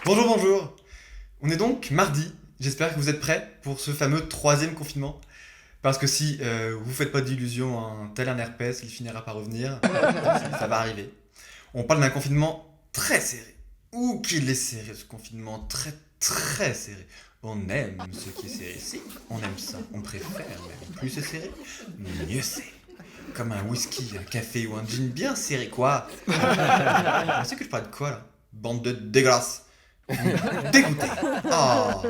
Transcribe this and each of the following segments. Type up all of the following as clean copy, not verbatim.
Bonjour, bonjour. On est donc mardi. J'espère que vous êtes prêts pour ce fameux troisième confinement. Parce que si vous faites pas d'illusions, tel un herpès, il finira par revenir. Ça va arriver. On parle d'un confinement très serré. Ouh, qu'il est serré ce confinement, très très serré. On aime ce qui est serré. Si, on aime ça. On préfère même. Plus c'est serré, mieux c'est. Comme un whisky, un café ou un gin bien serré, quoi. Vous savez que je parle de quoi là? Bande de dégueulasses. Vous me dégoûtez. Oh.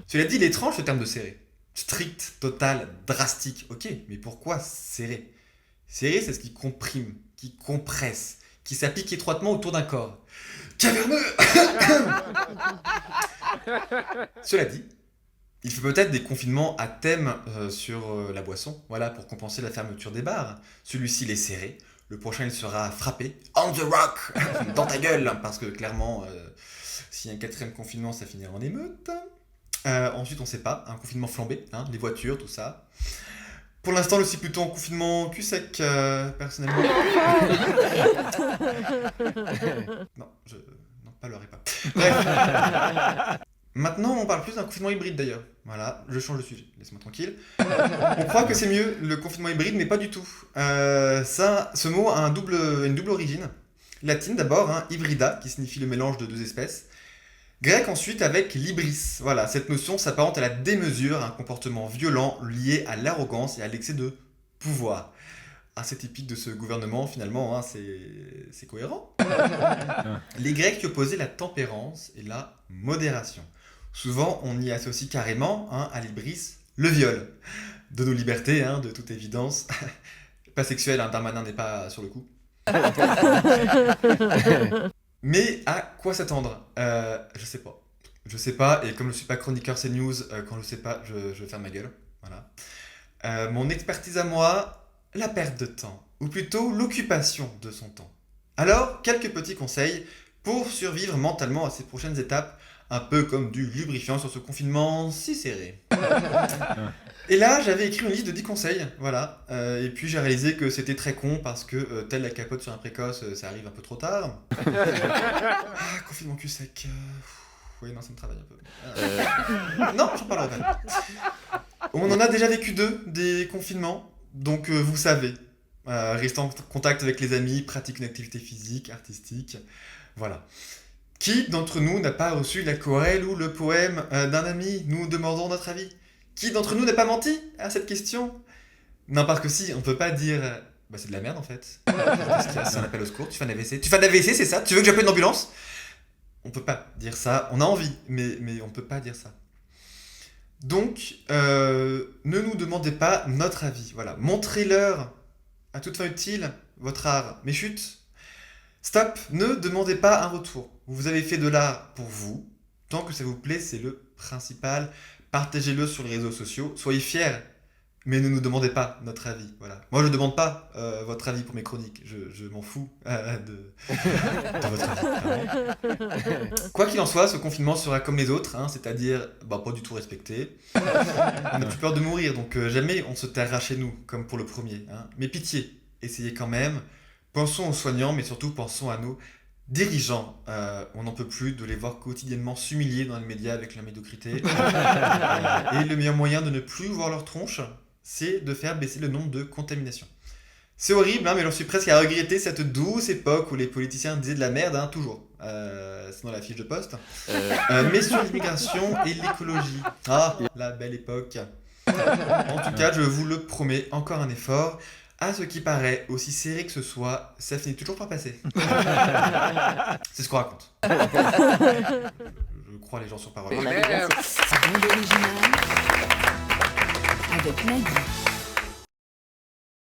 Cela dit, il est étrange ce terme de serré. Strict, total, drastique. Ok, mais pourquoi serré? Serré, c'est ce qui comprime, qui compresse, qui s'applique étroitement autour d'un corps. Caverneux. Cela dit, il faut peut-être des confinements à thème sur la boisson, voilà, pour compenser la fermeture des bars. Celui-ci, il est serré. Le prochain, il sera frappé. On the rock. Dans ta gueule. Parce que clairement, s'il y a un quatrième confinement, ça finira en émeute. Ensuite, on sait pas. Un confinement flambé, hein, les voitures, tout ça. Pour l'instant, je suis plutôt en confinement cul sec, personnellement. Non, non, pas leurrez pas. Bref. Maintenant, on parle plus d'un confinement hybride d'ailleurs. Voilà, je change de sujet, laisse-moi tranquille. On croit que c'est mieux le confinement hybride, mais pas du tout. Ce mot a une double origine. Latine d'abord, hein, hybrida, qui signifie le mélange de deux espèces. Grec ensuite avec libris. Voilà, cette notion s'apparente à la démesure, un comportement violent lié à l'arrogance et à l'excès de pouvoir. Assez typique de ce gouvernement finalement, hein, c'est cohérent. Les Grecs y opposaient la tempérance et la modération. Souvent, on y associe carrément, hein, à l'hybris, le viol. De nos libertés, hein, de toute évidence. Pas sexuel, hein, Darmanin n'est pas sur le coup. Mais à quoi s'attendre? Je sais pas. Je sais pas, et comme je suis pas chroniqueur CNews, quand je sais pas, je ferme ma gueule. Voilà. Mon expertise à moi, la perte de temps, ou plutôt l'occupation de son temps. Alors, quelques petits conseils pour survivre mentalement à ces prochaines étapes, un peu comme du lubrifiant sur ce confinement si serré. Et là, j'avais écrit une liste de 10 conseils, voilà. Et puis j'ai réalisé que c'était très con parce que, telle la capote sur un précoce, ça arrive un peu trop tard. Confinement cul sec. Oui, non, ça me travaille un peu. Non, j'en parlerai pas. On en a déjà vécu deux, des confinements, donc vous savez. Restez en contact avec les amis, pratique une activité physique, artistique, voilà. Qui d'entre nous n'a pas reçu l'aquarelle ou le poème d'un ami? Nous demandons notre avis. Qui d'entre nous n'a pas menti à cette question? Non, parce que si, on peut pas dire... bah c'est de la merde en fait. Qu'est-ce qu'il y a? C'est un appel au secours, tu fais un AVC. Tu fais un AVC, c'est ça? Tu veux que j'appelle une ambulance? On peut pas dire ça, on a envie, mais on peut pas dire ça. Donc, ne nous demandez pas notre avis. Voilà, montrez-leur à toute fin utile votre art. Mais chut, stop, ne demandez pas un retour. Vous avez fait de l'art pour vous. Tant que ça vous plaît, c'est le principal. Partagez-le sur les réseaux sociaux. Soyez fiers. Mais ne nous demandez pas notre avis. Voilà. Moi, je ne demande pas votre avis pour mes chroniques. Je m'en fous de votre avis. Clairement. Quoi qu'il en soit, ce confinement sera comme les autres, hein, c'est-à-dire bah, pas du tout respecté. On n'a plus peur de mourir, donc jamais on se taira chez nous, comme pour le premier. Hein. Mais pitié, essayez quand même. Pensons aux soignants, mais surtout pensons à nos dirigeants. On n'en peut plus de les voir quotidiennement s'humilier dans les médias avec la médiocrité. Et le meilleur moyen de ne plus voir leur tronche, c'est de faire baisser le nombre de contaminations. C'est horrible, hein, mais j'en suis presque à regretter cette douce époque où les politiciens disaient de la merde, hein, toujours. C'est dans la fiche de poste. Mais sur l'immigration et l'écologie. Ah, la belle époque. En tout cas, je vous le promets, encore un effort. À ce qui paraît, aussi serré que ce soit, ça finit toujours par passer. C'est ce qu'on raconte. Je crois les gens sur parole. C'est bande originale avec Nagui.